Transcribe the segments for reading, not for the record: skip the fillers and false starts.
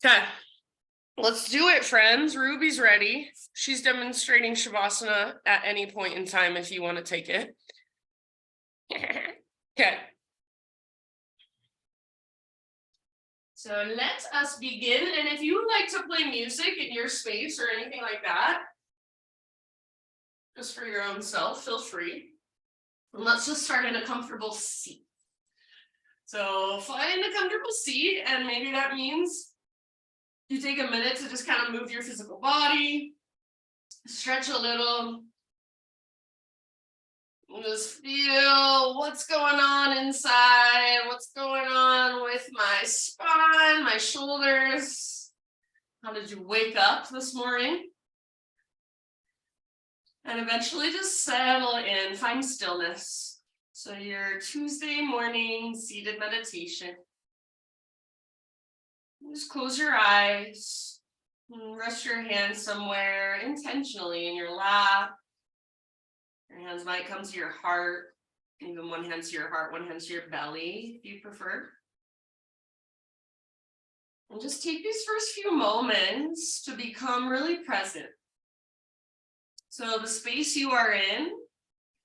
Okay, let's do it, friends. Ruby's ready. She's demonstrating Shavasana at any point in time if you want to take it. Okay. So let us begin. And if you would like to play music in your space or anything like that, just for your own self, feel free. And let's just start in a comfortable seat. So find a comfortable seat, and maybe that means you take a minute to just kind of move your physical body, stretch a little, just feel what's going on inside, what's going on with my spine, my shoulders. How did you wake up this morning? And eventually just settle in, find stillness. So your Tuesday morning seated meditation. Just close your eyes and rest your hands somewhere intentionally in your lap. Your hands might come to your heart, even one hand to your heart, one hand to your belly, if you prefer. And just take these first few moments to become really present. So the space you are in,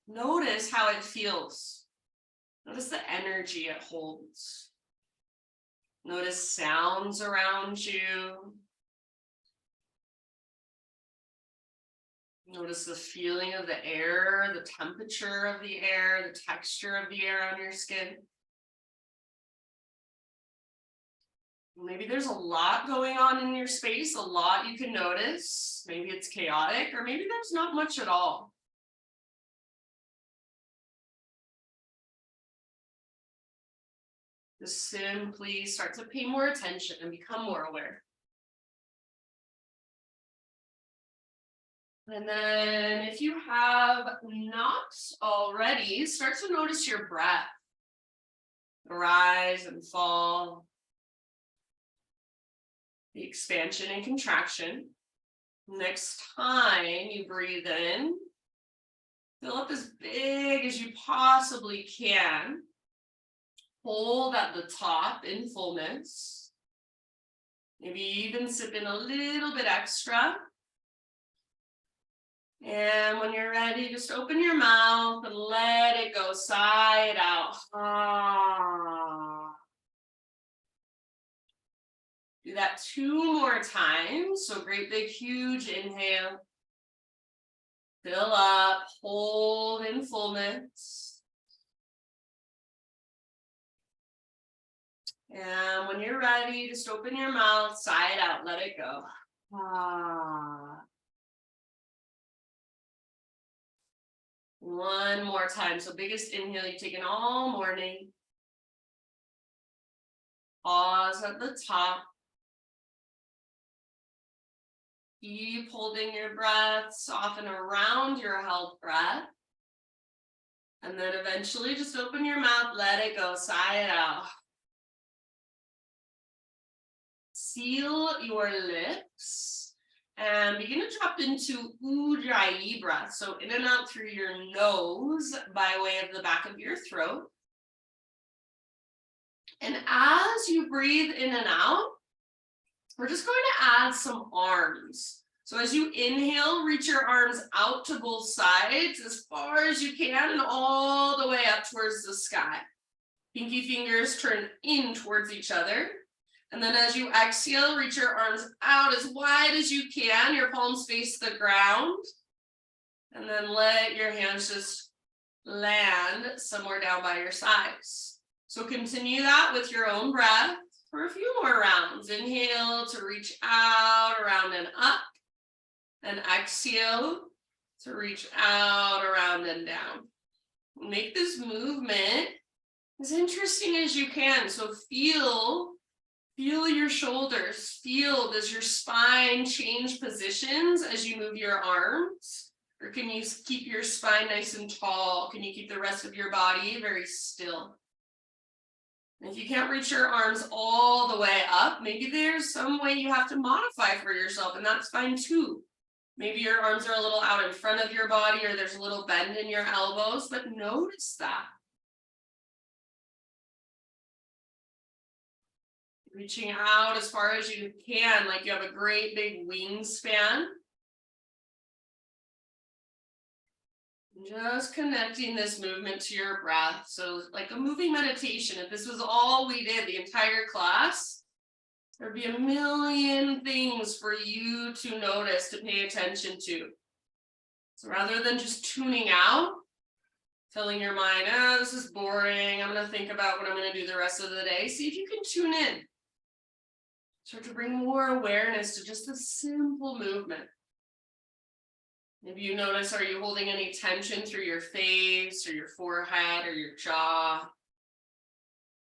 notice how it feels. Notice the energy it holds. Notice sounds around you. Notice the feeling of the air, the temperature of the air, the texture of the air on your skin. Maybe there's a lot going on in your space, a lot you can notice. Maybe it's chaotic, or maybe there's not much at all. Just simply start to pay more attention and become more aware. And then if you have not already, start to notice your breath. Rise and fall. The expansion and contraction. Next time you breathe in, fill up as big as you possibly can. Hold at the top in fullness. Maybe even sip in a little bit extra. And when you're ready, just open your mouth and let it go side out. Do that 2 more times. So great big huge inhale. Fill up, hold in fullness. And when you're ready, just open your mouth, side out, let it go. One more time. So biggest inhale you've taken all morning. Pause at the top. Keep holding your breath, soften around your held breath. And then eventually just open your mouth, let it go, sigh it out. Seal your lips and begin to drop into Ujjayi breath. So in and out through your nose by way of the back of your throat. And as you breathe in and out, we're just going to add some arms. So as you inhale, reach your arms out to both sides as far as you can and all the way up towards the sky. Pinky fingers turn in towards each other. And then as you exhale, reach your arms out as wide as you can. Your palms face the ground. And then let your hands just land somewhere down by your sides. So continue that with your own breath for a few more rounds. Inhale to reach out, around and up. And exhale to reach out, around and down. Make this movement as interesting as you can. So feel your shoulders. Feel, does your spine change positions as you move your arms? Or can you keep your spine nice and tall? Can you keep the rest of your body very still? And if you can't reach your arms all the way up, maybe there's some way you have to modify for yourself, and that's fine too. Maybe your arms are a little out in front of your body, or there's a little bend in your elbows, but notice that. Reaching out as far as you can, like you have a great big wingspan. Just connecting this movement to your breath. So like a moving meditation, if this was all we did the entire class, there'd be a million things for you to notice, to pay attention to. So rather than just tuning out, telling your mind, oh, this is boring, I'm going to think about what I'm going to do the rest of the day. See if you can tune in. Start to bring more awareness to just a simple movement. Maybe you notice, are you holding any tension through your face or your forehead or your jaw?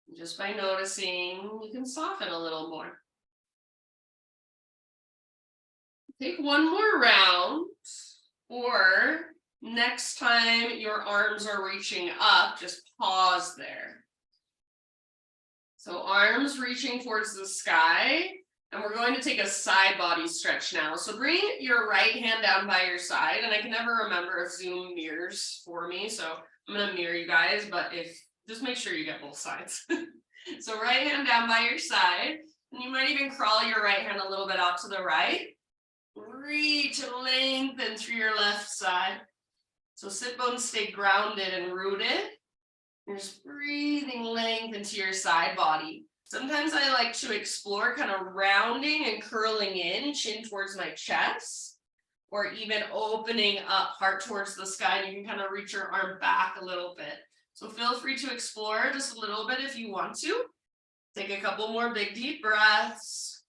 And just by noticing, you can soften a little more. Take one more round, or next time your arms are reaching up, just pause there. So arms reaching towards the sky. And we're going to take a side body stretch now. So bring your right hand down by your side. And I can never remember if Zoom mirrors for me. So I'm going to mirror you guys, but just make sure you get both sides. So right hand down by your side. And you might even crawl your right hand a little bit out to the right. Reach and lengthen through your left side. So sit bones stay grounded and rooted. You're just breathing length into your side body. Sometimes I like to explore kind of rounding and curling in, chin towards my chest, or even opening up, heart towards the sky, and you can kind of reach your arm back a little bit. So feel free to explore just a little bit if you want to. Take a couple more big deep breaths.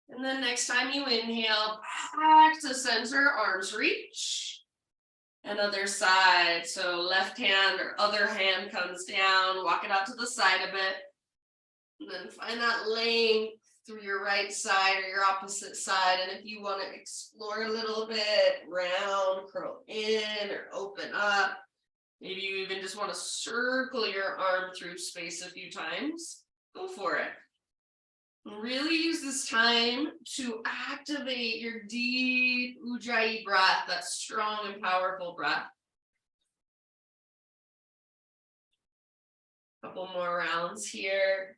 And then next time you inhale, back to center, arms reach. And other side, so left hand or other hand comes down, walk it out to the side a bit. And then find that length through your right side or your opposite side. And if you want to explore a little bit, round, curl in or open up. Maybe you even just want to circle your arm through space a few times. Go for it. Really use this time to activate your deep Ujjayi breath, that strong and powerful breath. Couple more rounds here.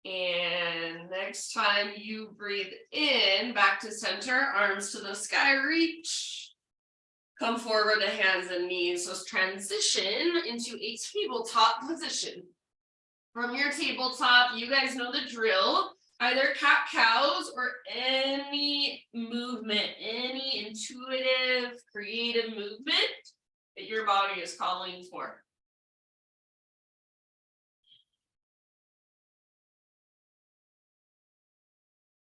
And next time you breathe in, back to center, arms to the sky, reach. Come forward to hands and knees. So transition into a tabletop position. From your tabletop, you guys know the drill. Either cat-cows or any movement, any intuitive, creative movement that your body is calling for.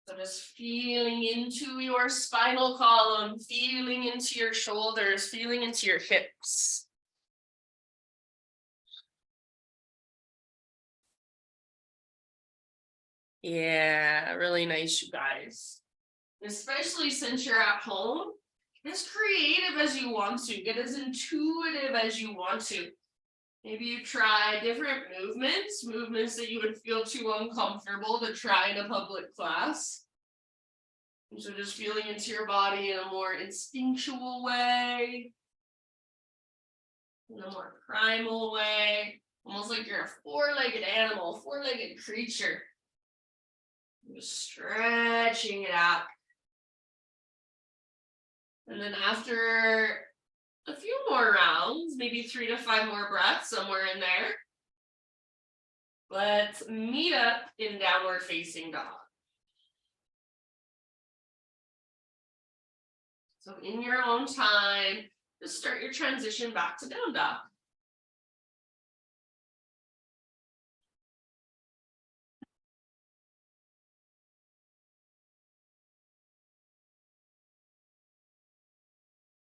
So just feeling into your spinal column, feeling into your shoulders, feeling into your hips. Yeah, really nice, you guys. Especially since you're at home, get as creative as you want to, get as intuitive as you want to. Maybe you try different movements that you would feel too uncomfortable to try in a public class. And so just feeling into your body in a more instinctual way, in a more primal way, almost like you're a four-legged animal, four-legged creature. Just stretching it out. And then after a few more rounds, maybe 3 to 5 more breaths, somewhere in there, let's meet up in downward facing dog. So in your own time, just start your transition back to down dog.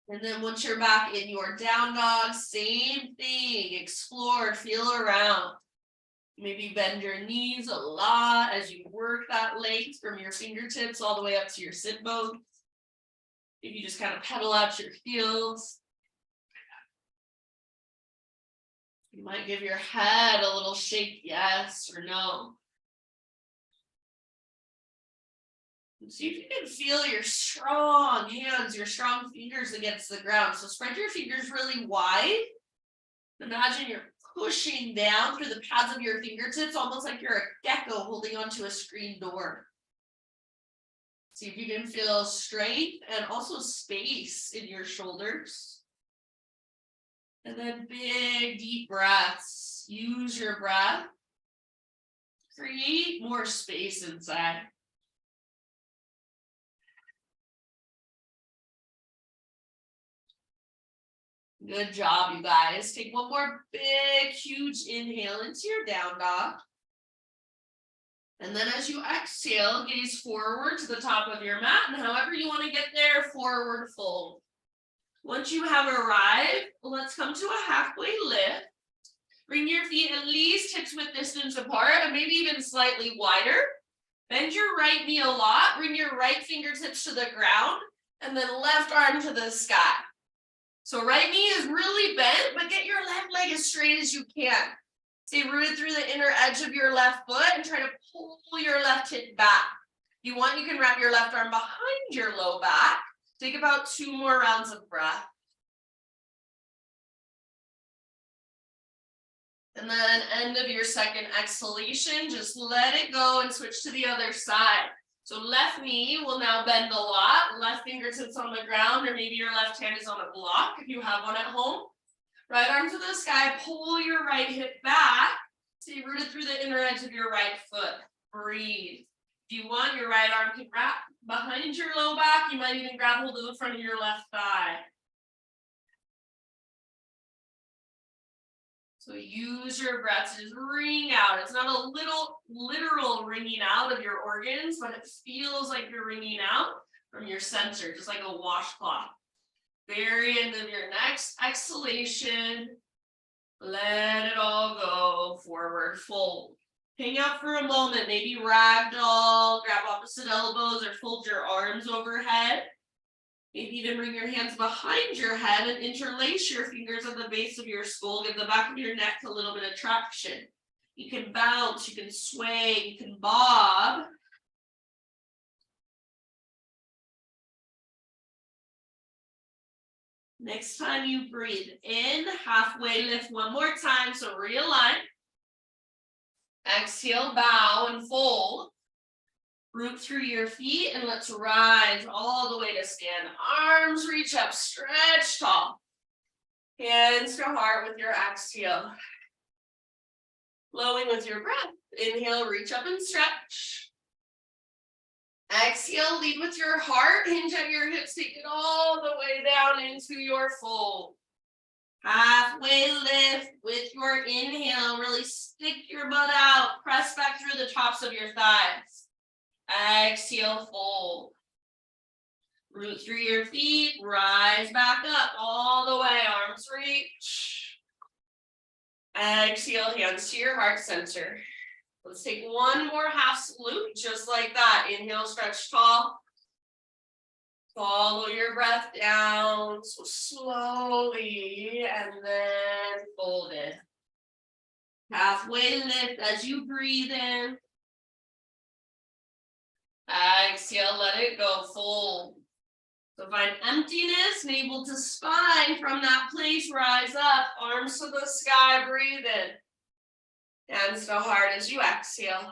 And then once you're back in your down dog, same thing, explore, feel around. Maybe bend your knees a lot as you work that length from your fingertips all the way up to your sit bones. If you just kind of pedal out your heels. You might give your head a little shake, yes or no. See if you can feel your strong hands, your strong fingers against the ground. So spread your fingers really wide. Imagine you're pushing down through the pads of your fingertips, almost like you're a gecko holding onto a screen door. See if you can feel strength and also space in your shoulders. And then big, deep breaths. Use your breath. Create more space inside. Good job, you guys. Take one more big, huge inhale into your down dog. And then as you exhale, gaze forward to the top of your mat. And however you want to get there, forward fold. Once you have arrived, let's come to a halfway lift. Bring your feet at least hips width distance apart and maybe even slightly wider. Bend your right knee a lot. Bring your right fingertips to the ground and then left arm to the sky. So right knee is really bent, but get your left leg as straight as you can. Stay rooted through the inner edge of your left foot and try to pull your left hip back. If you want, you can wrap your left arm behind your low back. Take about 2 more rounds of breath. And then end of your second exhalation, just let it go and switch to the other side. So left knee will now bend a lot, left fingertips on the ground, or maybe your left hand is on a block if you have one at home. Right arm to the sky, pull your right hip back. Stay rooted through the inner edge of your right foot. Breathe. If you want, your right arm can wrap behind your low back. You might even grab hold of the front of your left thigh. So use your breath to just wring out. It's not a literal wringing out of your organs, but it feels like you're wringing out from your center, just like a washcloth. Very end of your next exhalation. Let it all go. Forward fold. Hang out for a moment, maybe ragdoll, grab opposite elbows or fold your arms overhead. Maybe even bring your hands behind your head and interlace your fingers at the base of your skull. Give the back of your neck a little bit of traction. You can bounce, you can sway, you can bob. Next time you breathe in, halfway lift one more time. So realign. Exhale, bow and fold. Root through your feet and let's rise all the way to stand. Arms reach up, stretch tall. Hands to heart with your exhale. Flowing with your breath. Inhale, reach up and stretch. Exhale, lead with your heart. Hinge at your hips, take it all the way down into your fold. Halfway lift with your inhale. Really stick your butt out. Press back through the tops of your thighs. Exhale, fold. Root through your feet, rise back up all the way, arms reach. Exhale, hands to your heart center. Let's take one more half salute, just like that. Inhale, stretch tall. Follow your breath down, so slowly, and then fold it. Halfway lift as you breathe in. Exhale, let it go, fold. So find emptiness, navel to spine. From that place, rise up, arms to the sky, breathe in. Hands to heart as you exhale.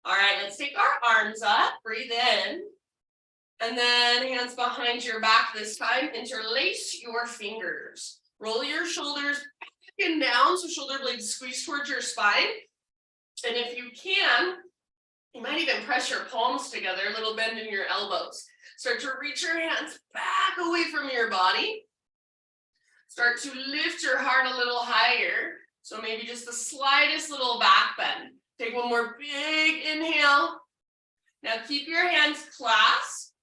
All right, let's take our arms up, breathe in. And then hands behind your back this time, interlace your fingers. Roll your shoulders back and down, so shoulder blades squeeze towards your spine. And if you can, you might even press your palms together, a little bend in your elbows. Start to reach your hands back away from your body. Start to lift your heart a little higher. So maybe just the slightest little back bend. Take one more big inhale. Now keep your hands clasped.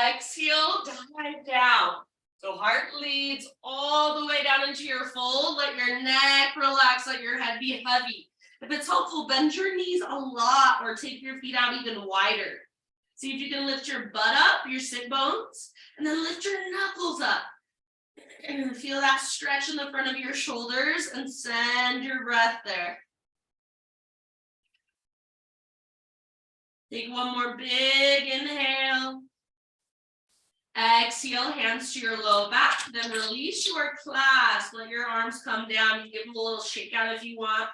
Exhale, dive down. So heart leads all the way down into your fold. Let your neck relax, let your head be heavy. If it's helpful, bend your knees a lot or take your feet out even wider. See if you can lift your butt up, your sit bones, and then lift your knuckles up. And feel that stretch in the front of your shoulders and send your breath there. Take one more big inhale. Exhale, hands to your low back, then release your clasp. Let your arms come down. You give them a little shake out if you want.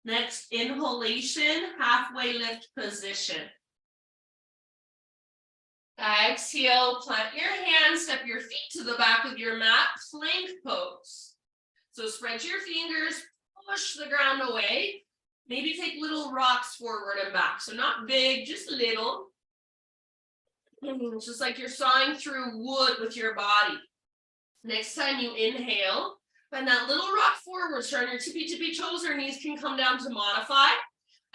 Next, inhalation, halfway lift position. Exhale, plant your hands, step your feet to the back of your mat, plank pose. So spread your fingers, push the ground away. Maybe take little rocks forward and back. So not big, just little. It's just like you're sawing through wood with your body. Next time you inhale, bend that little rock forward, so on your tippy toes or knees can come down to modify.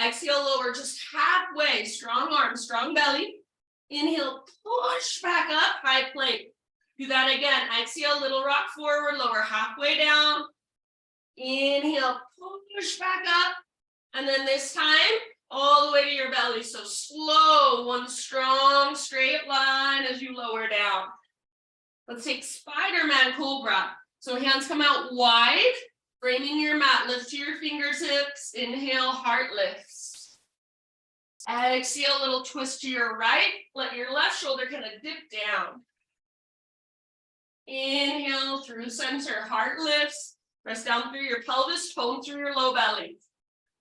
Exhale, lower just halfway, strong arms, strong belly. Inhale, push back up, high plank. Do that again. Exhale, little rock forward, lower halfway down. Inhale, push back up. And then this time, all the way to your belly. So slow, one strong straight line as you lower down. Let's take Spider-Man Cobra. So hands come out wide, framing your mat. Lift to your fingertips. Inhale, heart lifts. Exhale, a little twist to your right. Let your left shoulder kind of dip down. Inhale through center, heart lifts. Press down through your pelvis, tone through your low belly.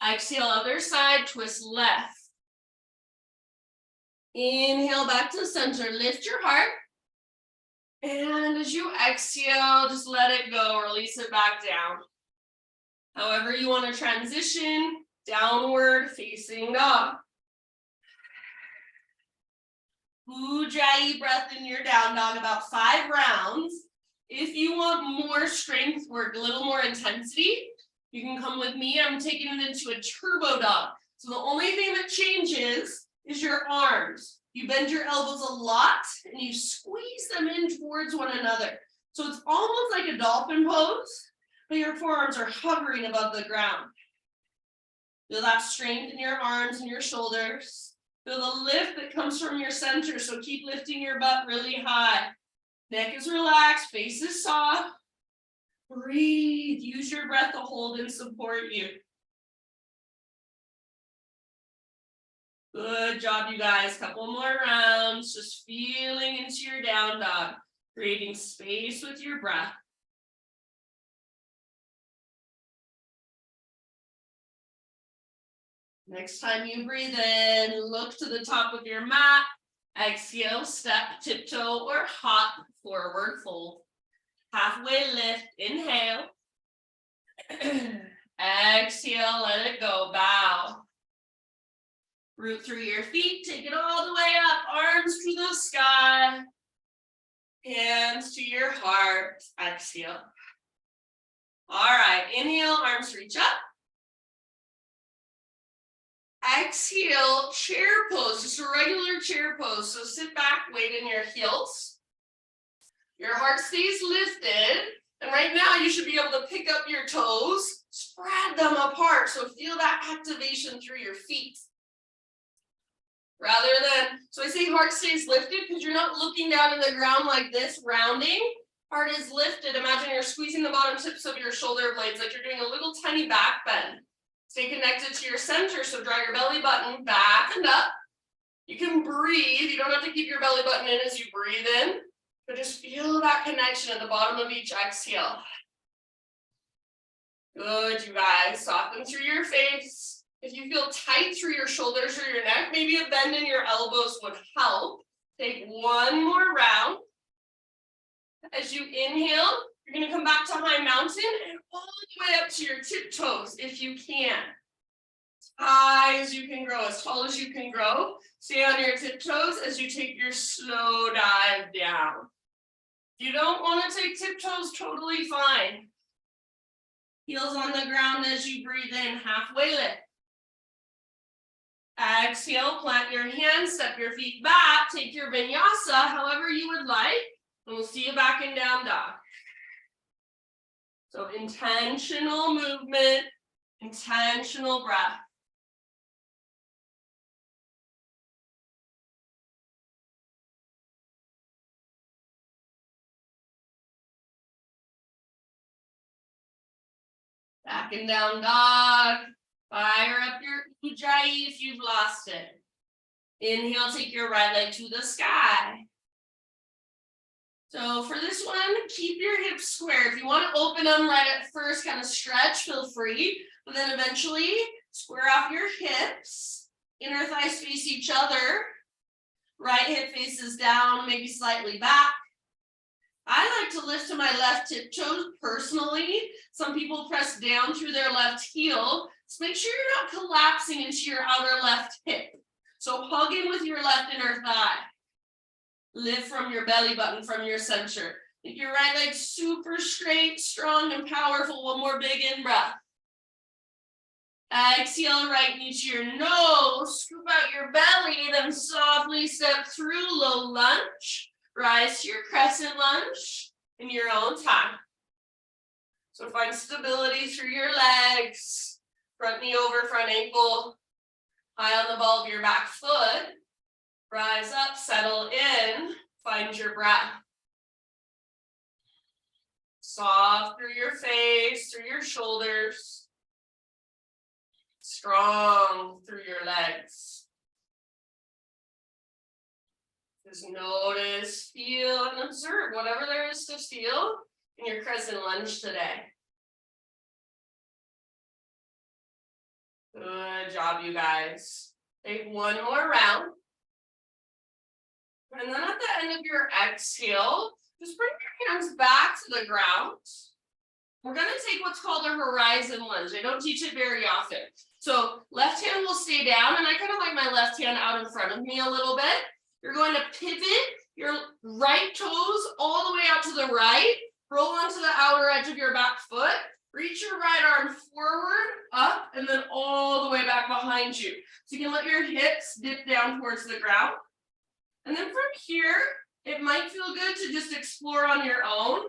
Exhale, other side, twist left. Inhale back to center, lift your heart. And as you exhale, just let it go, release it back down. However you want to transition, downward facing dog. Ujjayi breath in your down dog, about 5 rounds. If you want more strength or a little more intensity, you can come with me. I'm taking it into a turbo dog. So the only thing that changes is your arms. You bend your elbows a lot and you squeeze them in towards one another. So it's almost like a dolphin pose, but your forearms are hovering above the ground. Feel that strength in your arms and your shoulders. Feel the lift that comes from your center. So keep lifting your butt really high. Neck is relaxed, face is soft. Breathe, use your breath to hold and support you. Good job, you guys. Couple more rounds, just feeling into your down dog, creating space with your breath. Next time you breathe in, look to the top of your mat. Exhale, step, tiptoe, or hop, forward fold. Halfway lift, inhale. Exhale, let it go, bow. Root through your feet, take it all the way up, arms to the sky. Hands to your heart, exhale. All right, inhale, arms reach up. Exhale, chair pose, just a regular chair pose. So sit back, weight in your heels. Your heart stays lifted. And right now you should be able to pick up your toes, spread them apart. So feel that activation through your feet. Rather than, so I say heart stays lifted because you're not looking down in the ground like this, rounding. Heart is lifted. Imagine you're squeezing the bottom tips of your shoulder blades like you're doing a little tiny back bend. Stay connected to your center, so draw your belly button back and up. You can breathe. You don't have to keep your belly button in as you breathe in, but just feel that connection at the bottom of each exhale. Good, you guys. Soften through your face. If you feel tight through your shoulders or your neck, maybe a bend in your elbows would help. Take one more round. As you inhale, you're going to come back to high mountain and all the way up to your tiptoes if you can. High as you can grow, as tall as you can grow. Stay on your tiptoes as you take your slow dive down. If you don't want to take tiptoes, totally fine. Heels on the ground as you breathe in, halfway lift. Exhale, plant your hands, step your feet back, take your vinyasa however you would like, and we'll see you back in down dog. So intentional movement, intentional breath. Back and down dog. Fire up your ujjayi if you've lost it. Inhale, take your right leg to the sky. So for this one, keep your hips square. If you want to open them right at first, kind of stretch, feel free. But then eventually, square off your hips. Inner thighs face each other. Right hip faces down, maybe slightly back. I like to lift to my left tiptoes personally. Some people press down through their left heel. So make sure you're not collapsing into your outer left hip. So hug in with your left inner thigh. Lift from your belly button, from your center. Make your right leg super straight, strong, and powerful. One more big in breath. Exhale, right knee to your nose. Scoop out your belly, then softly step through low lunge. Rise to your crescent lunge in your own time. So find stability through your legs. Front knee over front ankle. High on the ball of your back foot. Rise up, settle in, find your breath. Soft through your face, through your shoulders. Strong through your legs. Just notice, feel, and observe whatever there is to feel in your crescent lunge today. Good job, you guys. Take one more round. And then at the end of your exhale, just bring your hands back to the ground. We're going to take what's called a horizon lunge. I don't teach it very often. So left hand will stay down, and I kind of like my left hand out in front of me a little bit. You're going to pivot your right toes all the way out to the right, roll onto the outer edge of your back foot, reach your right arm forward, up, and then all the way back behind you. So you can let your hips dip down towards the ground. And then from here, it might feel good to just explore on your own.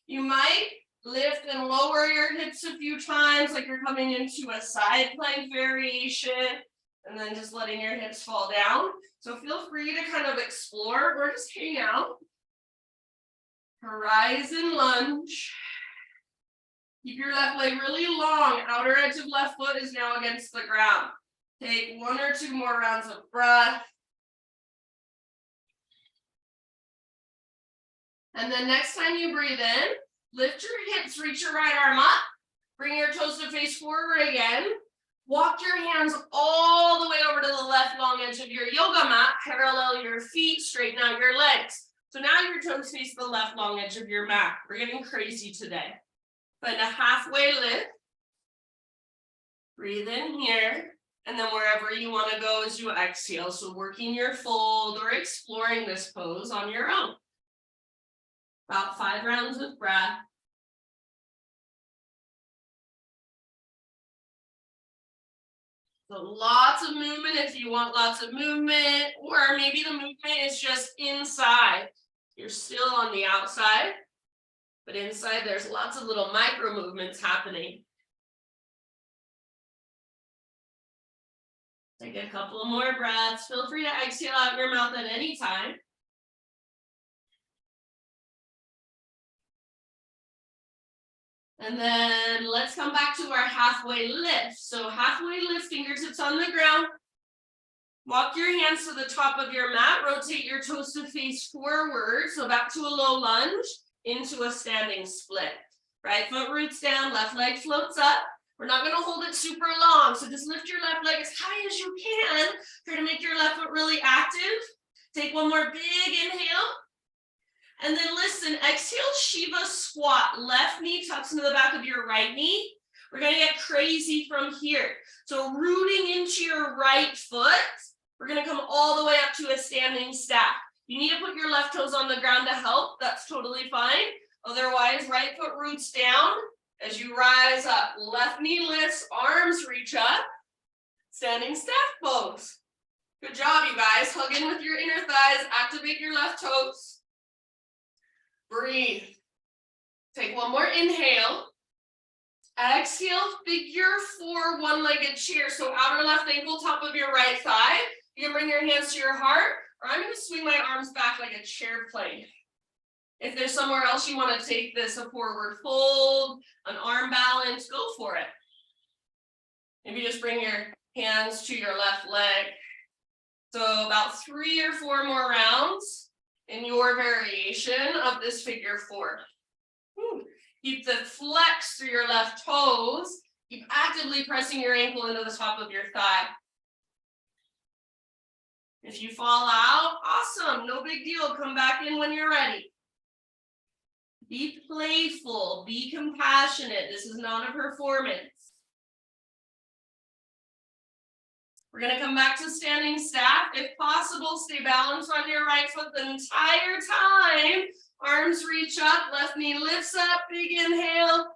You might lift and lower your hips a few times, like you're coming into a side plank variation, and then just letting your hips fall down. So feel free to kind of explore or just hang out. Horizon lunge. Keep your left leg really long. Outer edge of left foot is now against the ground. Take one or two more rounds of breath. And then next time you breathe in, lift your hips, reach your right arm up, bring your toes to face forward again. Walk your hands all the way over to the left long edge of your yoga mat, parallel your feet, straighten out your legs. So now your toes face the left long edge of your mat. We're getting crazy today. Find a halfway lift. Breathe in here, and then wherever you want to go as you exhale. So working your fold or exploring this pose on your own. About 5 rounds of breath. So lots of movement if you want lots of movement, or maybe the movement is just inside. You're still on the outside, but inside there's lots of little micro movements happening. Take a couple more breaths. Feel free to exhale out your mouth at any time. And then let's come back to our halfway lift. So halfway lift, fingertips on the ground. Walk your hands to the top of your mat. Rotate your toes to face forward. So back to a low lunge, into a standing split. Right foot roots down, left leg floats up. We're not going to hold it super long. So just lift your left leg as high as you can. Try to make your left foot really active. Take one more big inhale. And then listen, exhale, Shiva squat. Left knee tucks into the back of your right knee. We're going to get crazy from here. So rooting into your right foot, we're going to come all the way up to a standing stack. You need to put your left toes on the ground to help. That's totally fine. Otherwise, right foot roots down. As you rise up, left knee lifts, arms reach up. Standing stack pose. Good job, you guys. Hug in with your inner thighs. Activate your left toes. Breathe. Take one more inhale. Exhale, figure 4 one-legged chair. So outer left ankle, top of your right thigh. You can bring your hands to your heart, or I'm going to swing my arms back like a chair plank. If there's somewhere else you want to take this, a forward fold, an arm balance, go for it. Maybe just bring your hands to your left leg. So about 3 or 4 more rounds in your variation of this figure 4. Keep the flex through your left toes. Keep actively pressing your ankle into the top of your thigh. If you fall out, awesome, no big deal. Come back in when you're ready. Be playful, be compassionate. This is not a performance. We're going to come back to standing staff. If possible, stay balanced on your right foot the entire time. Arms reach up, left knee lifts up, big inhale.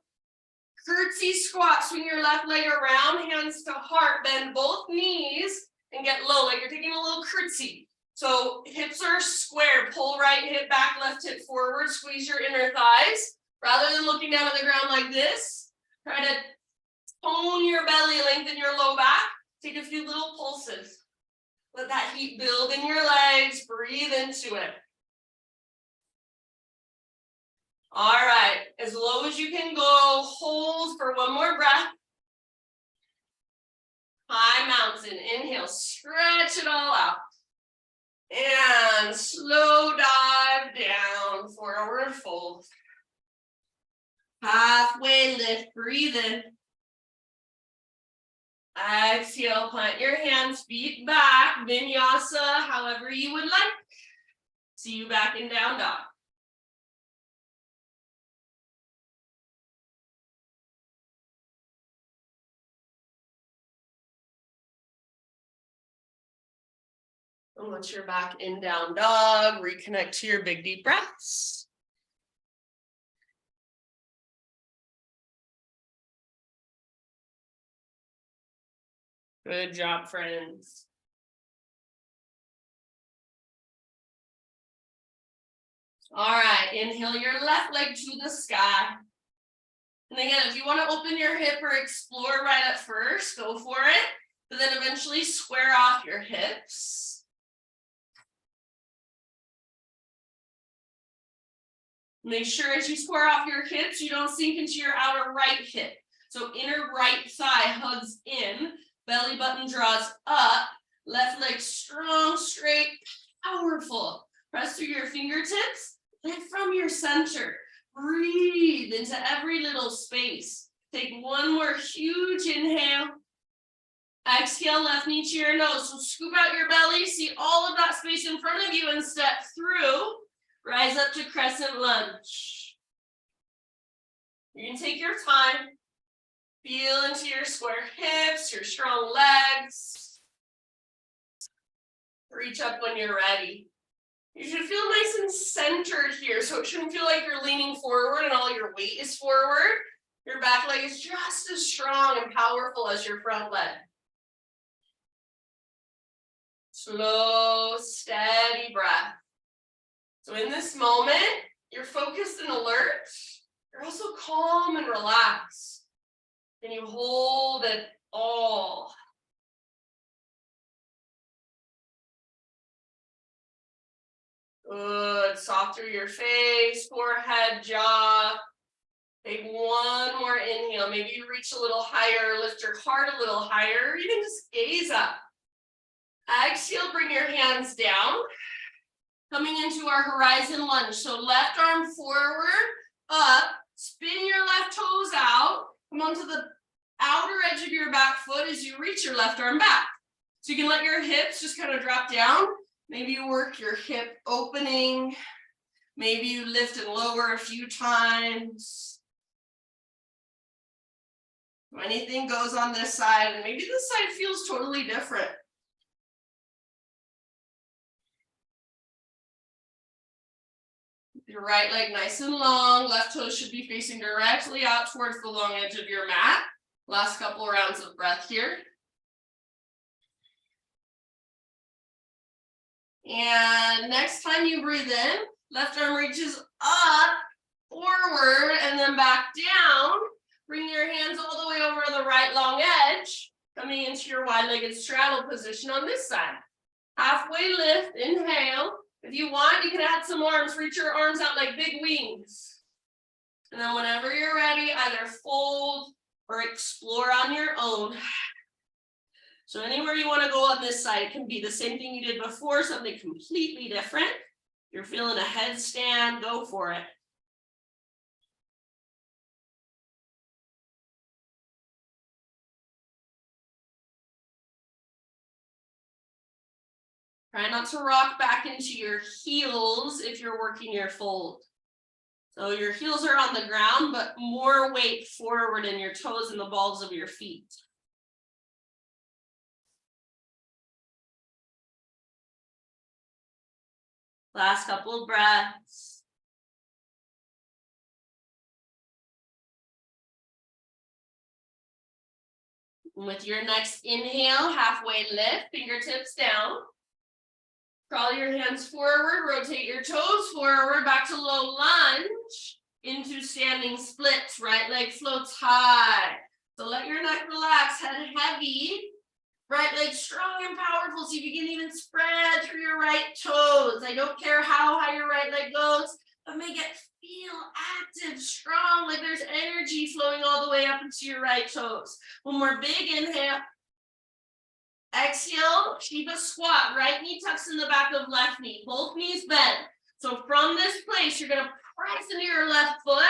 Curtsy squat, swing your left leg around, hands to heart, bend both knees and get low, like you're taking a little curtsy. So hips are square, pull right hip back, left hip forward, squeeze your inner thighs. Rather than looking down at the ground like this, try to tone your belly, lengthen your low back. Take a few little pulses. Let that heat build in your legs, breathe into it. All right, as low as you can go, hold for one more breath. High mountain, inhale, stretch it all out. And slow dive down, forward fold. Halfway lift, breathe in. Exhale, plant your hands, feet back, vinyasa, however you would like. See you back in down dog. And once you're back in down dog, reconnect to your big deep breaths. Good job, friends. All right, inhale your left leg to the sky. And again, if you want to open your hip or explore right at first, go for it. But then eventually square off your hips. Make sure as you square off your hips, you don't sink into your outer right hip. So inner right thigh hugs in, belly button draws up, left leg strong, straight, powerful. Press through your fingertips, lift from your center. Breathe into every little space. Take one more huge inhale. Exhale, left knee to your nose. So scoop out your belly, see all of that space in front of you and step through. Rise up to crescent lunge. You can take your time. Feel into your square hips, your strong legs. Reach up when you're ready. You should feel nice and centered here, so it shouldn't feel like you're leaning forward and all your weight is forward. Your back leg is just as strong and powerful as your front leg. Slow, steady breath. So in this moment, you're focused and alert. You're also calm and relaxed. And you hold it all. Good. Soft through your face, forehead, jaw. Take one more inhale. Maybe you reach a little higher, lift your heart a little higher, or even just gaze up. Exhale, bring your hands down. Coming into our horizon lunge. So left arm forward, up, spin your left toes out, come onto the outer edge of your back foot as you reach your left arm back. So you can let your hips just kind of drop down. Maybe you work your hip opening. Maybe you lift and lower a few times. Anything goes on this side, and maybe this side feels totally different. Your right leg nice and long, left toe should be facing directly out towards the long edge of your mat. Last couple rounds of breath here. And next time you breathe in, left arm reaches up, forward, and then back down. Bring your hands all the way over the right long edge, coming into your wide-legged straddle position on this side. Halfway lift, inhale. If you want, you can add some arms. Reach your arms out like big wings. And then whenever you're ready, either fold or explore on your own. So anywhere you want to go on this side, it can be the same thing you did before, something completely different. You're feeling a headstand, go for it. Try not to rock back into your heels if you're working your fold. So your heels are on the ground, but more weight forward in your toes and the balls of your feet. Last couple of breaths. With your next inhale, halfway lift, fingertips down. Crawl your hands forward, rotate your toes forward, back to low lunge, into standing splits. Right leg floats high. So let your neck relax, head heavy. Right leg strong and powerful, so you can even spread through your right toes. I don't care how high your right leg goes, but make it feel active, strong, like there's energy flowing all the way up into your right toes. One more big inhale. Exhale, keep a squat. Right knee tucks in the back of left knee. Both knees bent. So from this place, you're going to press into your left foot.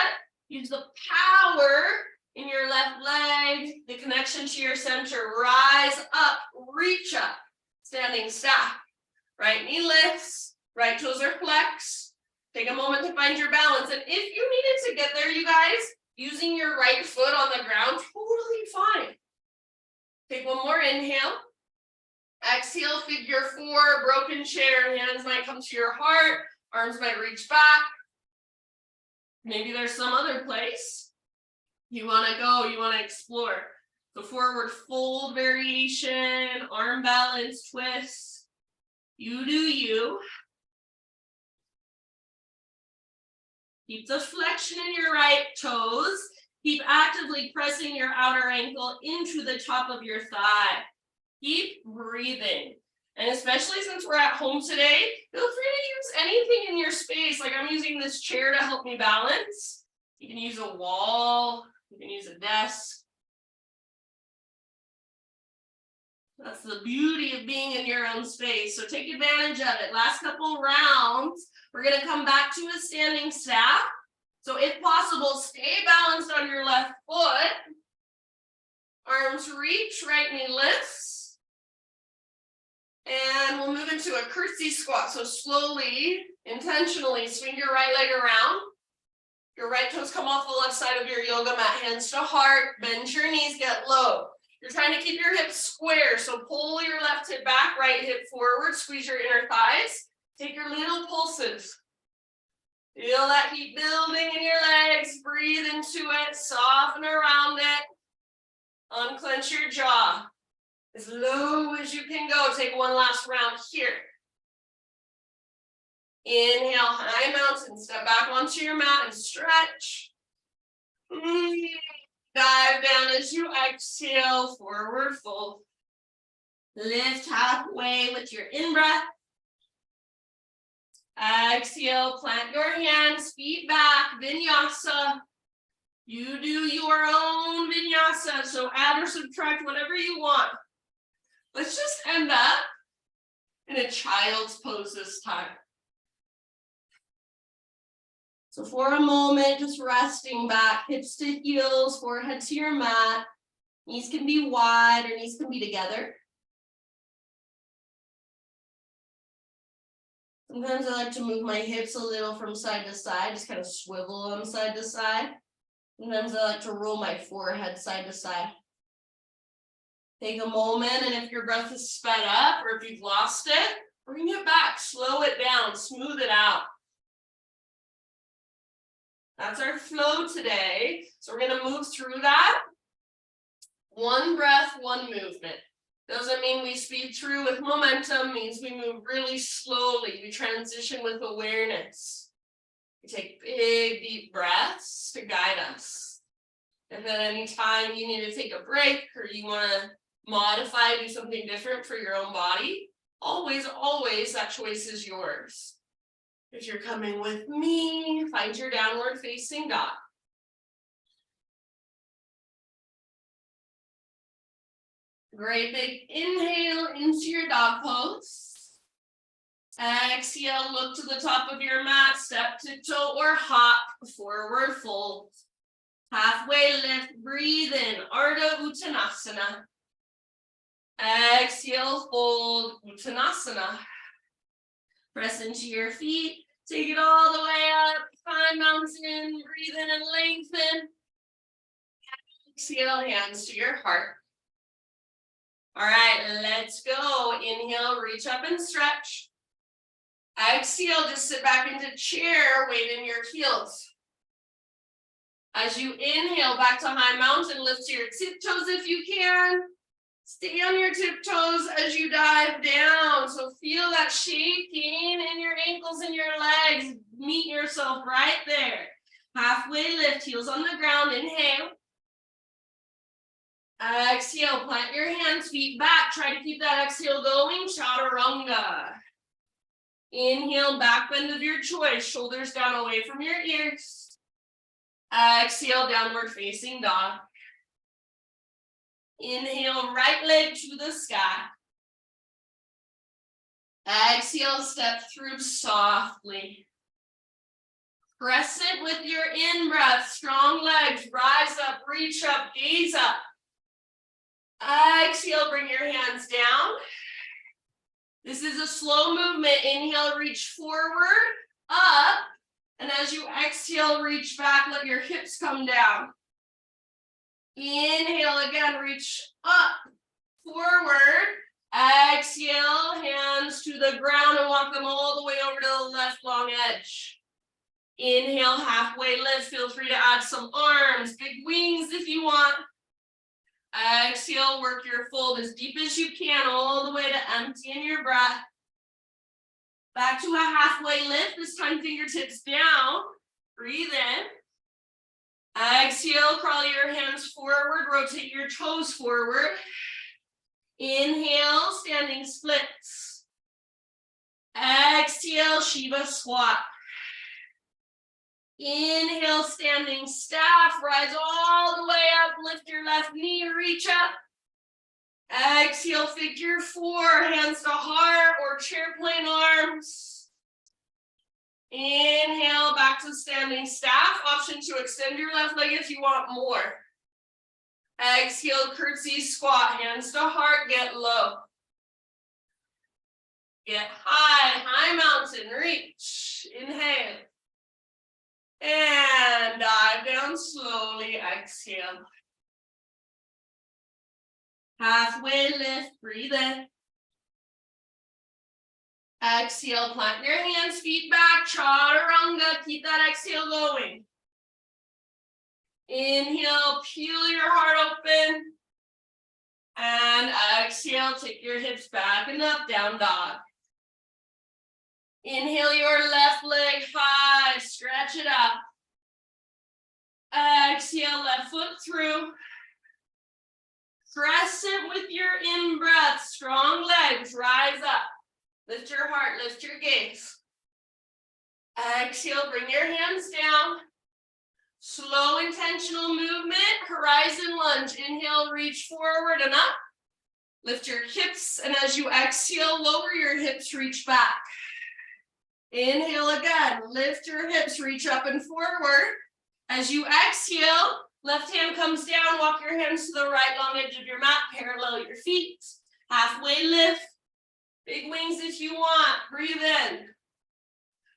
Use the power in your left leg, the connection to your center. Rise up, reach up. Standing stack. Right knee lifts. Right toes are flexed. Take a moment to find your balance. And if you needed to get there, you guys, using your right foot on the ground, totally fine. Take one more inhale. Exhale, figure four, broken chair. Hands might come to your heart. Arms might reach back. Maybe there's some other place you want to go, you want to explore. So forward fold variation, arm balance, twist. You do you. Keep the flexion in your right toes. Keep actively pressing your outer ankle into the top of your thigh. Keep breathing. And especially since we're at home today, feel free to use anything in your space. Like I'm using this chair to help me balance. You can use a wall, you can use a desk. That's the beauty of being in your own space. So take advantage of it. Last couple rounds, we're going to come back to a standing stack. So if possible, stay balanced on your left foot. Arms reach, right knee lifts. And we'll move into a curtsy squat. So slowly, intentionally swing your right leg around. Your right toes come off the left side of your yoga mat, hands to heart, bend your knees, get low. You're trying to keep your hips square. So pull your left hip back, right hip forward, squeeze your inner thighs. Take your little pulses. Feel that heat building in your legs. Breathe into it, soften around it. Unclench your jaw. As low as you can go. Take one last round here. Inhale, high mountain. Step back onto your mat and stretch. Dive down as you exhale, forward fold. Lift halfway with your in-breath. Exhale, plant your hands, feet back, vinyasa. You do your own vinyasa, so add or subtract whatever you want. Let's just end up in a child's pose this time. So for a moment, just resting back, hips to heels, forehead to your mat. Knees can be wide or knees can be together. Sometimes I like to move my hips a little from side to side, just kind of swivel them side to side. Sometimes I like to roll my forehead side to side. Take a moment, and if your breath is sped up or if you've lost it, bring it back, slow it down, smooth it out. That's our flow today. So we're going to move through that. One breath, one movement. Doesn't mean we speed through with momentum, means we move really slowly. We transition with awareness. We take big, deep breaths to guide us. And then anytime you need to take a break or you want to modify, do something different for your own body, always, always that choice is yours. If you're coming with me, find your downward facing dog. Great big inhale into your dog pose. Exhale, look to the top of your mat, step, tiptoe, or hop, forward fold. Halfway lift, breathe in, Ardha Uttanasana. Exhale, fold, Uttanasana. Press into your feet, take it all the way up, find mountain, breathe in and lengthen. Exhale, hands to your heart. All right, let's go. Inhale, reach up and stretch. Exhale, just sit back into chair, weight in your heels. As you inhale, back to high mountain, lift to your tiptoes if you can. Stay on your tiptoes as you dive down. So feel that shaking in your ankles and your legs. Meet yourself right there. Halfway lift, heels on the ground, inhale. Exhale, plant your hands, feet back. Try to keep that exhale going, chaturanga. Inhale, back bend of your choice, shoulders down away from your ears. Exhale, downward facing dog. Inhale, right leg to the sky. Exhale, step through softly. Crescent with your in-breath, strong legs, rise up, reach up, gaze up. Exhale, bring your hands down. This is a slow movement. Inhale, reach forward, up. And as you exhale, reach back, let your hips come down. Inhale again, reach up, forward. Exhale, hands to the ground and walk them all the way over to the left long edge. Inhale, halfway lift. Feel free to add some arms, big wings if you want. Exhale, work your fold as deep as you can, all the way to empty in your breath. Back to a halfway lift, this time fingertips down. Breathe in. Exhale, crawl your hands forward, rotate your toes forward. Inhale, standing splits. Exhale, Shiva squat. Inhale, standing staff, rise all the way up, lift your left knee, reach up. Exhale, figure four, hands to heart or chair plane arms. Inhale, back to standing staff, option to extend your left leg if you want more. Exhale, curtsy squat, hands to heart, get low. Get high, high mountain, reach, inhale. And dive down slowly, exhale. Halfway lift, breathe in. Exhale, plant your hands, feet back, chaturanga, keep that exhale going. Inhale, peel your heart open. And exhale, take your hips back and up, down dog. Inhale your left leg high, stretch it up. Exhale, left foot through. Crescent with your in-breath, strong legs, rise up. Lift your heart, lift your gaze. Exhale, bring your hands down. Slow, intentional movement, horizon lunge. Inhale, reach forward and up. Lift your hips, and as you exhale, lower your hips, reach back. Inhale again, lift your hips, reach up and forward. As you exhale, left hand comes down, walk your hands to the right long edge of your mat, parallel your feet. Halfway lift, big wings if you want, breathe in.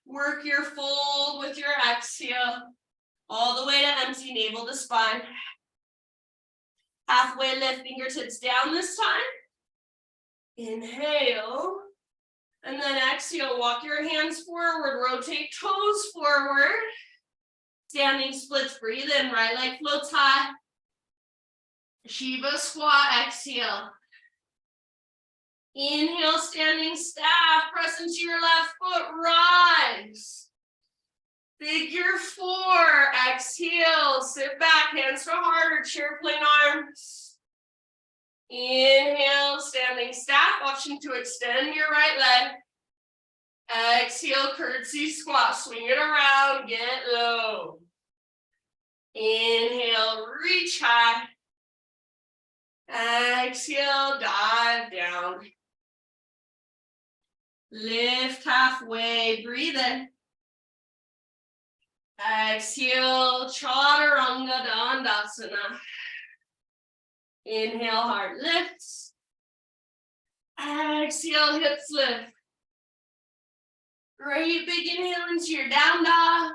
Work your fold with your exhale, all the way to empty navel to spine. Halfway lift, fingertips down this time. Inhale. And then exhale, walk your hands forward, rotate toes forward. Standing splits, breathe in, right leg floats high. Shiva squat, exhale. Inhale, standing staff, press into your left foot, rise. Figure four, exhale, sit back, hands to heart or chair plane arms. Inhale, standing staff, option to extend your right leg. Exhale, curtsy squat, swing it around, get low. Inhale, reach high. Exhale, dive down. Lift halfway, breathe in. Exhale, Chaturanga Dandasana. Inhale, heart lifts. Exhale, hips lift. Great big inhale into your down dog.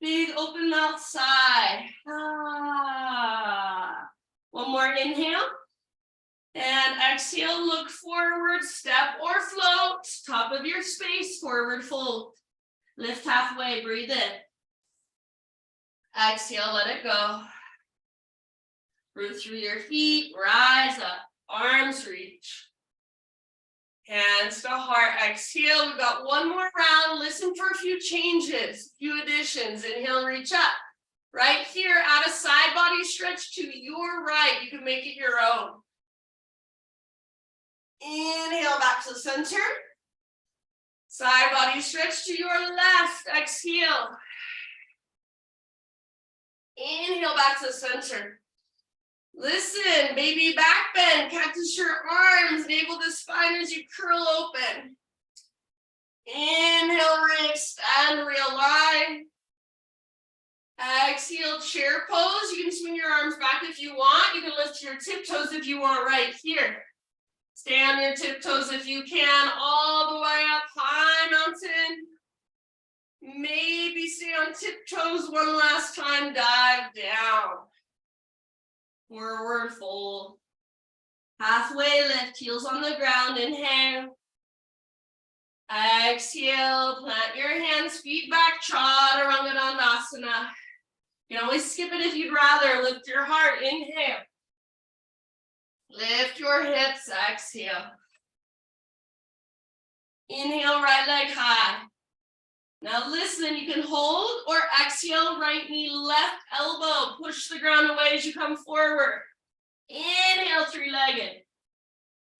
Big open mouth sigh. Ah. One more inhale. And exhale, look forward, step or float. Top of your space, forward fold. Lift halfway, breathe in. Exhale, let it go. Root through your feet, rise up, arms reach. Hands to heart, exhale. We've got one more round. Listen for a few changes, few additions. Inhale, reach up. Right here, add a side body stretch to your right. You can make it your own. Inhale back to the center. Side body stretch to your left. Exhale. Inhale back to the center. Listen, baby back bend, cactus your arms, navel to spine as you curl open. Inhale, re-extend, realign. Exhale, chair pose. You can swing your arms back if you want. You can lift your tiptoes if you want right here. Stay on your tiptoes if you can, all the way up, high mountain. Maybe stay on tiptoes one last time, dive down. Forward fold. Halfway lift, heels on the ground, inhale. Exhale, plant your hands, feet back, Chaturanga Dandasana. You can always skip it if you'd rather. Lift your heart, inhale. Lift your hips, exhale. Inhale, right leg high. Now listen, you can hold or exhale, right knee, left elbow. Push the ground away as you come forward. Inhale, three-legged.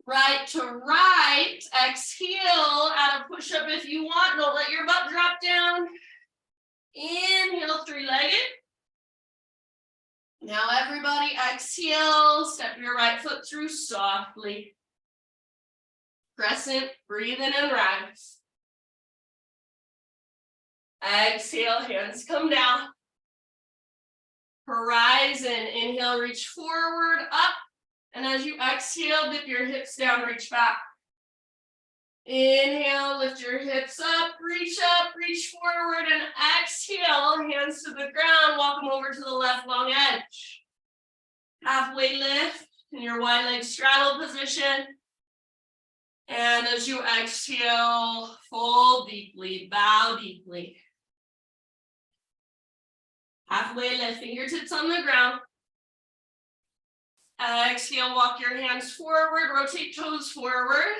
Right to right, exhale, add a push-up if you want. Don't let your butt drop down. Inhale, three-legged. Now everybody exhale, step your right foot through softly. Crescent, breathe in and rise. Exhale, hands come down. Horizon, inhale, reach forward, up. And as you exhale, dip your hips down, reach back. Inhale, lift your hips up, reach forward, and exhale, hands to the ground, walk them over to the left long edge. Halfway lift in your wide leg straddle position. And as you exhale, fold deeply, bow deeply. Halfway lift, fingertips on the ground. Exhale, walk your hands forward, rotate toes forward.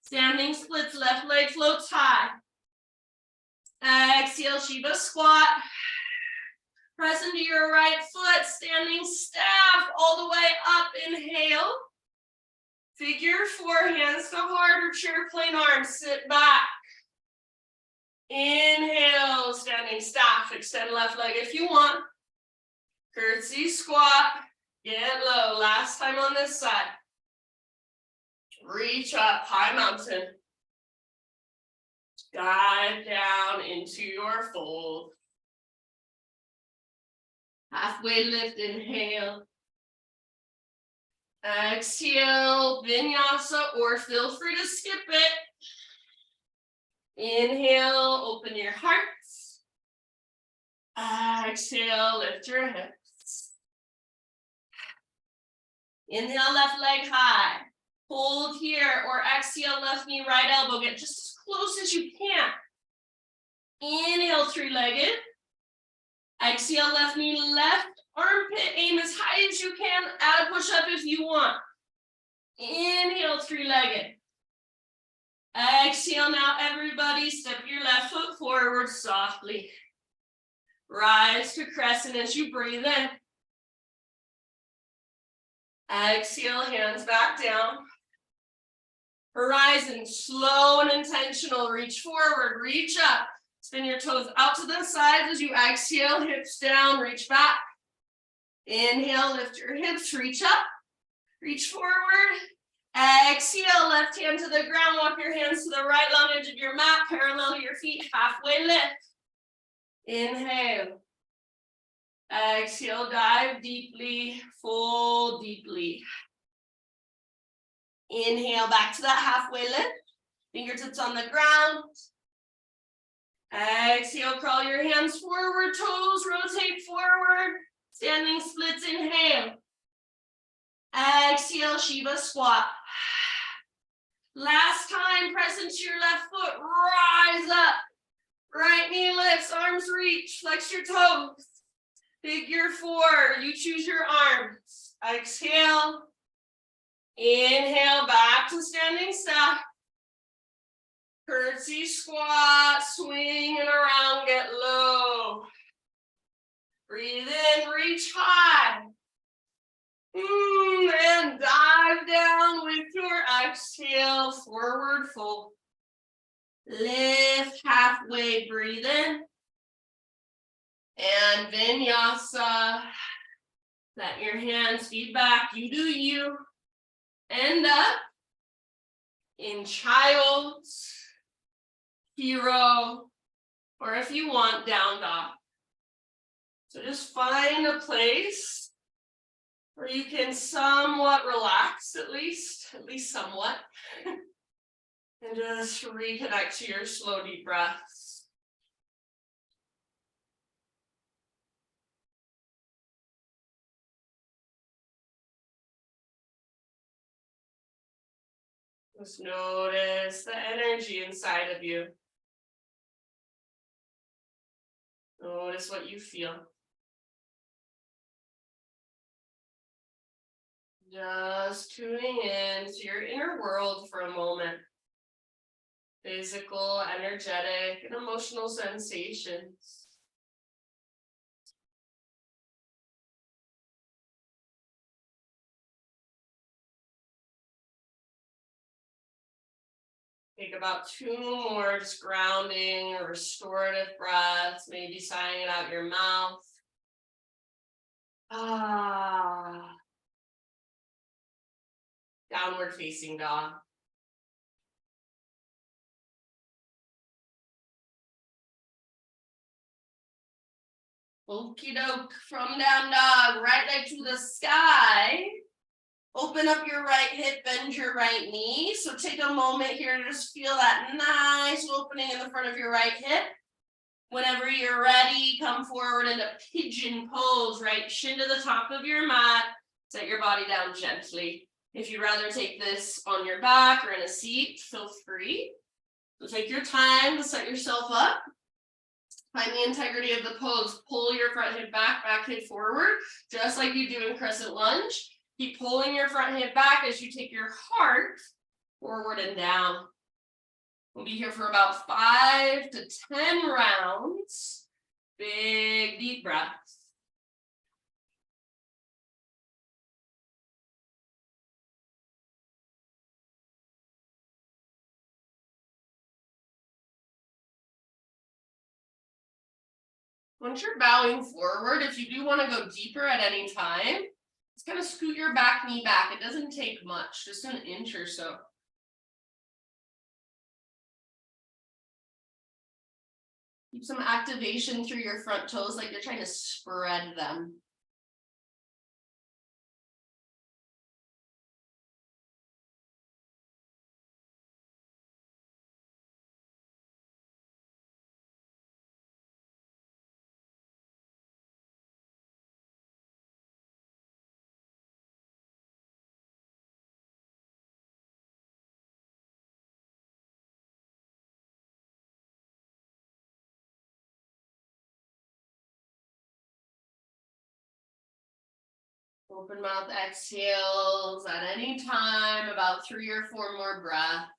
Standing splits, left leg floats high. Exhale, Shiva squat. Press into your right foot, standing staff all the way up, inhale. Figure four, hands to heart or chair plane arms, sit back. Inhale, standing staff, extend left leg if you want. Curtsy squat, get low, last time on this side. Reach up, high mountain. Dive down into your fold. Halfway lift, inhale. Exhale, vinyasa, or feel free to skip it. Inhale, open your hearts. Exhale, lift your hips. Inhale, left leg high. Hold here, or exhale, left knee, right elbow. Get just as close as you can. Inhale, three-legged. Exhale, left knee, left armpit. Aim as high as you can. Add a push-up if you want. Inhale, three-legged. Exhale, now everybody, step your left foot forward softly. Rise to crescent as you breathe in. Exhale, hands back down. Horizon, slow and intentional. Reach forward, reach up. Spin your toes out to the sides as you exhale, hips down, reach back. Inhale, lift your hips, reach up. Reach forward. Exhale, left hand to the ground. Walk your hands to the right long edge of your mat, parallel to your feet, halfway lift. Inhale. Exhale, dive deeply, fold deeply. Inhale, back to that halfway lift. Fingertips on the ground. Exhale, crawl your hands forward, toes rotate forward. Standing splits, inhale. Exhale, Shiva squat. Last time, press into your left foot, rise up. Right knee lifts, arms reach, flex your toes. Figure four, you choose your arms. Exhale. Inhale, back to standing step. Curtsy squat, swing and around, get low. Breathe in, reach high. And dive down with your exhale, forward fold. Lift halfway, breathe in. And vinyasa. Let your hands feed back, you do you. End up in child's, hero, or if you want, down dog. So just find a place where you can somewhat relax, at least somewhat. And just reconnect to your slow, deep breaths. Just notice the energy inside of you. Notice what you feel. Just tuning in to your inner world for a moment. Physical, energetic, and emotional sensations. Take about 2 more just grounding or restorative breaths, maybe sighing it out your mouth. Downward facing dog. Okie doke, from down dog, right leg to the sky. Open up your right hip, bend your right knee. So take a moment here to just feel that nice opening in the front of your right hip. Whenever you're ready, come forward into pigeon pose, right shin to the top of your mat. Set your body down gently. If you'd rather take this on your back or in a seat, feel free. So take your time to set yourself up. Find the integrity of the pose. Pull your front hip back, back hip forward, just like you do in crescent lunge. Keep pulling your front hip back as you take your heart forward and down. We'll be here for about 5 to 10 rounds. Big, deep breaths. Once you're bowing forward, if you do want to go deeper at any time, just kind of scoot your back knee back. It doesn't take much, just an inch or so. Keep some activation through your front toes, like you're trying to spread them. Open mouth exhales at any time, about 3 or 4 more breaths.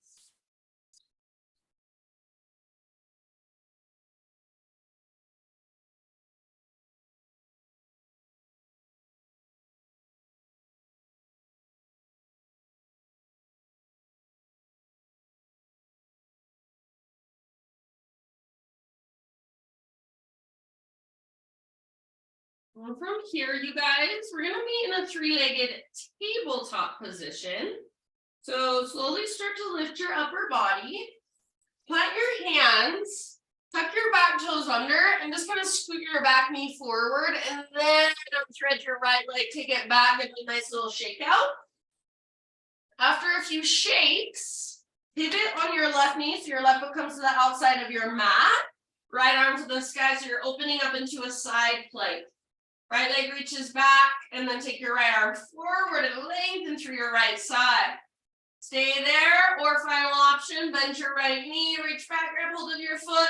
And from here, you guys, we're going to be in a three-legged tabletop position. So slowly start to lift your upper body. Plant your hands, tuck your back toes under, and just kind of scoot your back knee forward, and then thread your right leg, take it back, and do a nice little shake out. After a few shakes, pivot on your left knee, so your left foot comes to the outside of your mat. Right arm to the sky, so you're opening up into a side plank. Right leg reaches back, and then take your right arm forward and lengthen through your right side. Stay there, or final option, bend your right knee, reach back, grab hold of your foot,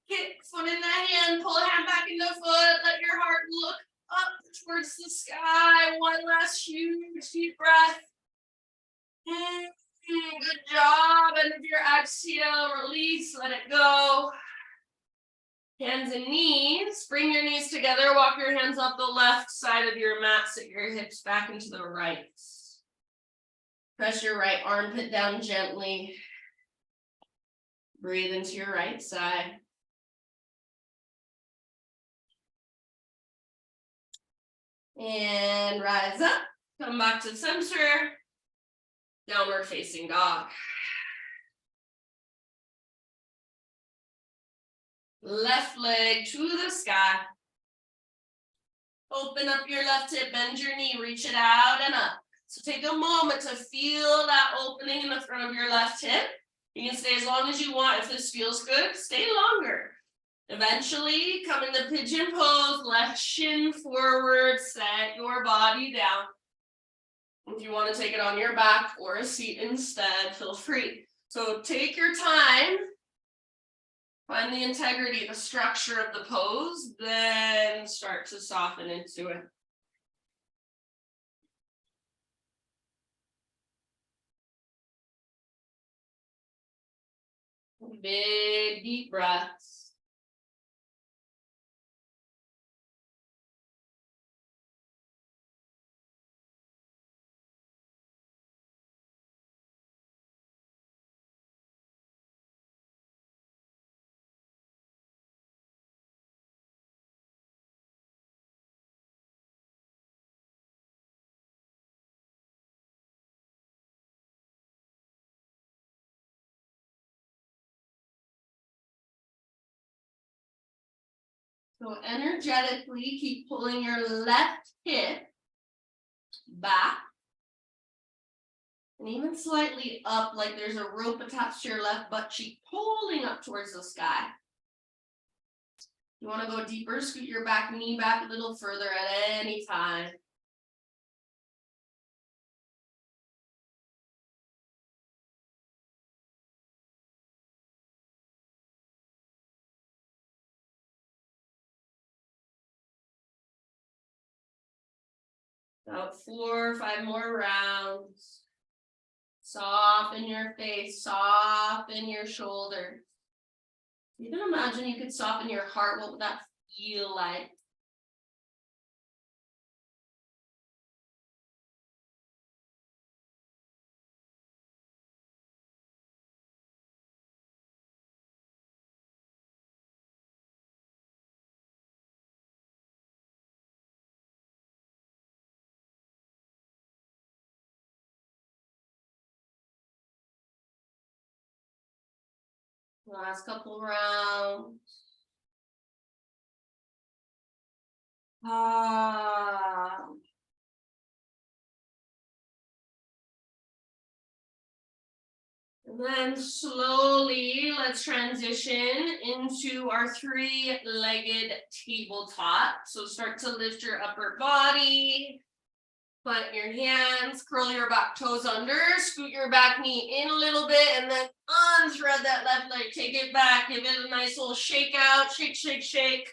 kick foot in the hand, pull a hand back into foot, let your heart look up towards the sky. One last huge deep breath. Good job. And if your exhale, release, let it go. Hands and knees, bring your knees together, walk your hands up the left side of your mat, sit your hips back into the right. Press your right armpit down gently. Breathe into your right side. And rise up, come back to center. Downward facing dog. Left leg to the sky. Open up your left hip, bend your knee, reach it out and up. So take a moment to feel that opening in the front of your left hip. You can stay as long as you want. If this feels good, stay longer. Eventually, come into pigeon pose, left shin forward, set your body down. If you want to take it on your back or a seat instead, feel free. So take your time. Find the integrity, the structure of the pose, then start to soften into it. Big, deep breaths. So energetically, keep pulling your left hip back. And even slightly up, like there's a rope attached to your left butt cheek, pulling up towards the sky. You want to go deeper, scoot your back knee back a little further at any time. About 4 or 5 more rounds. Soften your face, soften your shoulders. You can imagine you could soften your heart. What would that feel like? Last couple rounds. And then slowly, let's transition into our three-legged tabletop. So start to lift your upper body. Plant your hands, curl your back toes under, scoot your back knee in a little bit, and then unthread that left leg. Take it back, give it a nice little shake out, shake, shake, shake.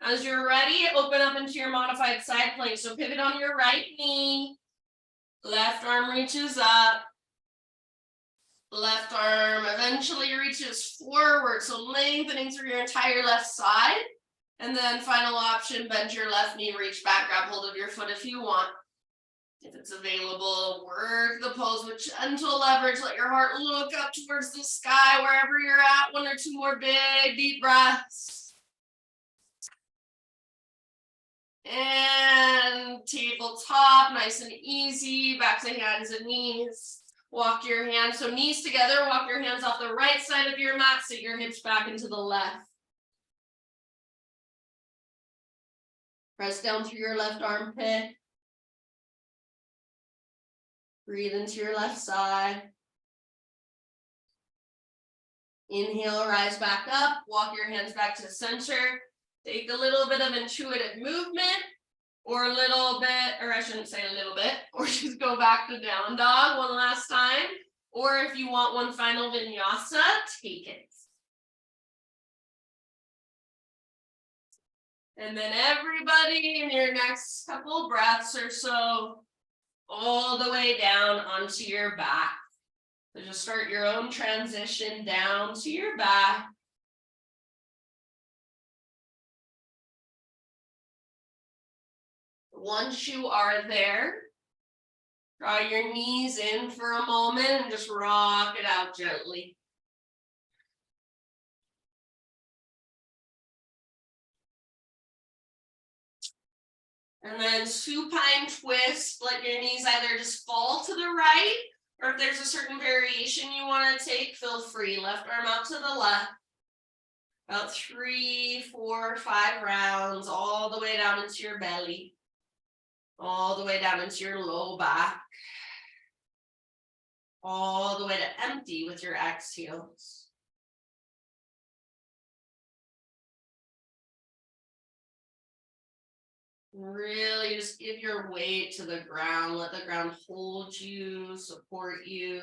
As you're ready, open up into your modified side plank. So pivot on your right knee, left arm reaches up, left arm eventually reaches forward. So lengthening through your entire left side. And then final option, bend your left knee, reach back, grab hold of your foot if you want. If it's available, work the pose with gentle leverage. Let your heart look up towards the sky wherever you're at. 1 or 2 more big, deep breaths. tabletop, nice and easy, back to hands and knees. Walk your hands, so knees together, walk your hands off the right side of your mat, sit your hips back into the left. Press down through your left armpit. Breathe into your left side. Inhale, rise back up, walk your hands back to the center. Take a little bit of intuitive movement, or a little bit, or I shouldn't say a little bit, or just go back to down dog one last time. Or if you want one final vinyasa, take it. And then everybody in your next couple breaths or so, all the way down onto your back. So just start your own transition down to your back. Once you are there, draw your knees in for a moment and just rock it out gently. And then supine twist, let your knees either just fall to the right, or if there's a certain variation you want to take, feel free. Left arm out to the left. About 3, 4, 5 rounds, all the way down into your belly. All the way down into your low back. All the way to empty with your exhales. Really just give your weight to the ground. Let the ground hold you, support you.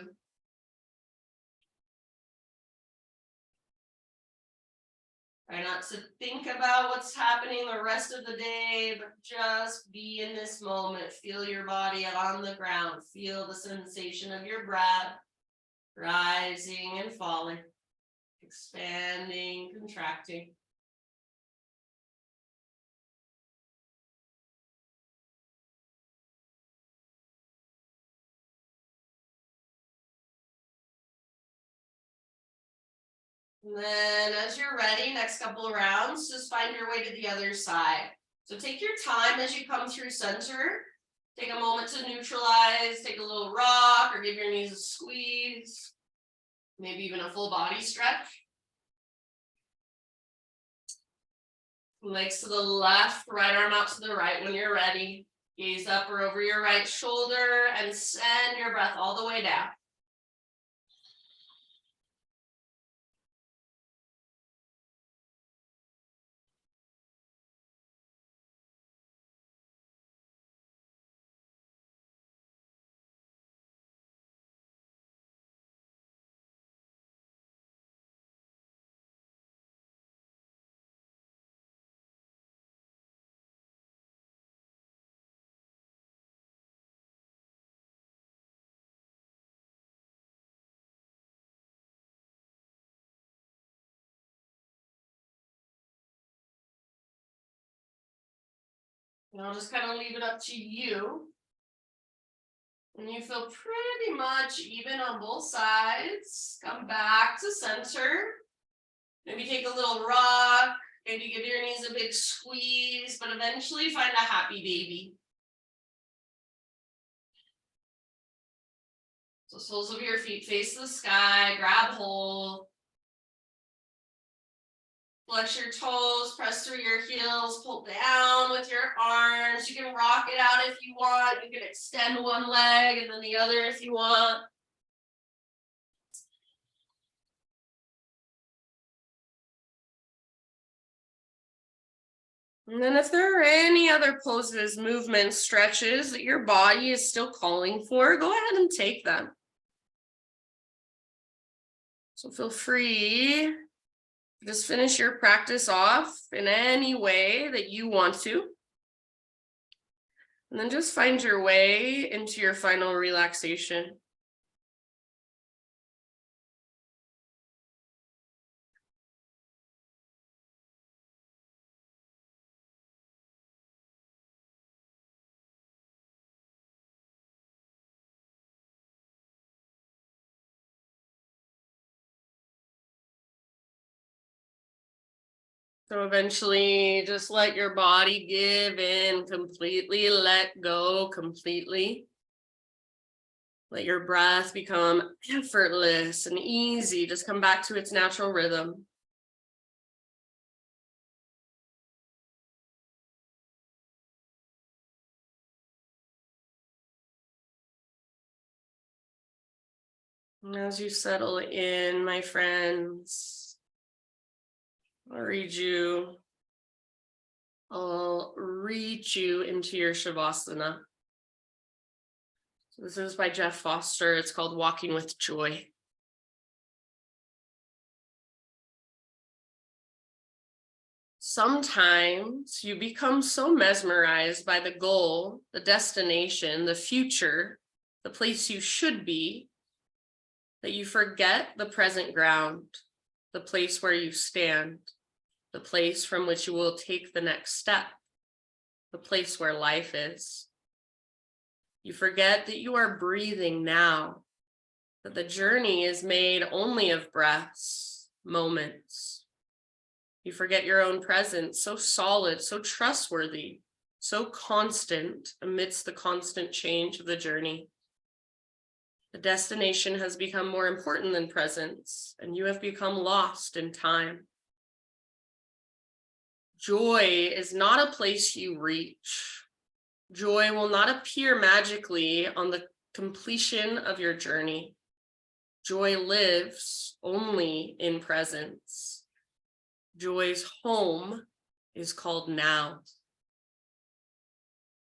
Try not to think about what's happening the rest of the day, but just be in this moment. Feel your body on the ground. Feel the sensation of your breath rising and falling, expanding, contracting. And then as you're ready, next couple of rounds, just find your way to the other side. So take your time as you come through center. Take a moment to neutralize, take a little rock, or give your knees a squeeze. Maybe even a full body stretch. Legs to the left, right arm out to the right when you're ready. Gaze up or over your right shoulder and send your breath all the way down. And I'll just kind of leave it up to you. And you feel pretty much even on both sides. Come back to center. Maybe take a little rock. Maybe give your knees a big squeeze, but eventually find a happy baby. So soles of your feet face the sky, grab hold. Flex your toes, press through your heels, pull down with your arms. You can rock it out if you want. You can extend one leg and then the other if you want. And then if there are any other poses, movements, stretches that your body is still calling for, go ahead and take them. So feel free. Just finish your practice off in any way that you want to. And then just find your way into your final relaxation. So eventually just let your body give in completely, let go completely. Let your breath become effortless and easy. Just come back to its natural rhythm. And as you settle in, my friends, I'll reach you into your Shavasana. So this is by Jeff Foster. It's called Walking with Joy. Sometimes you become so mesmerized by the goal, the destination, the future, the place you should be, that you forget the present ground, the place where you stand, the place from which you will take the next step, the place where life is. You forget that you are breathing now, that the journey is made only of breaths, moments. You forget your own presence, so solid, so trustworthy, so constant amidst the constant change of the journey. The destination has become more important than presence, and you have become lost in time. Joy is not a place you reach. Joy will not appear magically on the completion of your journey. Joy lives only in presence. Joy's home is called now.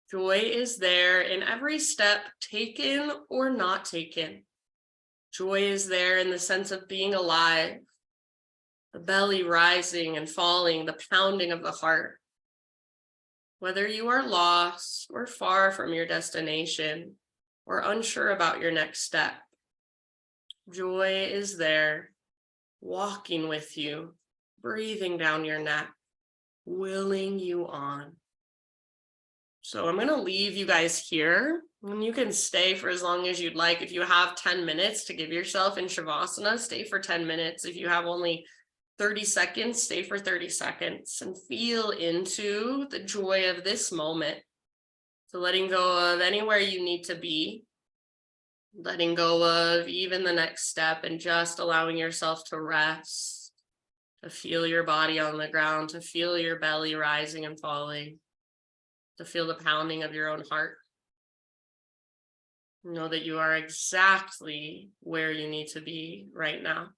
Joy is there in every step taken or not taken. Joy is there in the sense of being alive, the belly rising and falling, the pounding of the heart. Whether you are lost or far from your destination or unsure about your next step, joy is there, walking with you, breathing down your neck, willing you on. So I'm going to leave you guys here, and you can stay for as long as you'd like. If you have 10 minutes to give yourself in Shavasana, stay for 10 minutes. If you have only 30 seconds, stay for 30 seconds and feel into the joy of this moment. So letting go of anywhere you need to be, letting go of even the next step, and just allowing yourself to rest, to feel your body on the ground, to feel your belly rising and falling, to feel the pounding of your own heart. Know that you are exactly where you need to be right now.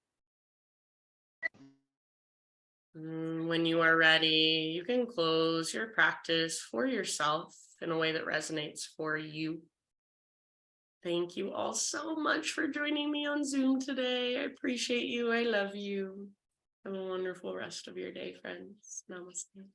When you are ready, you can close your practice for yourself in a way that resonates for you. Thank you all so much for joining me on Zoom today. I appreciate you. I love you. Have a wonderful rest of your day, friends. Namaste.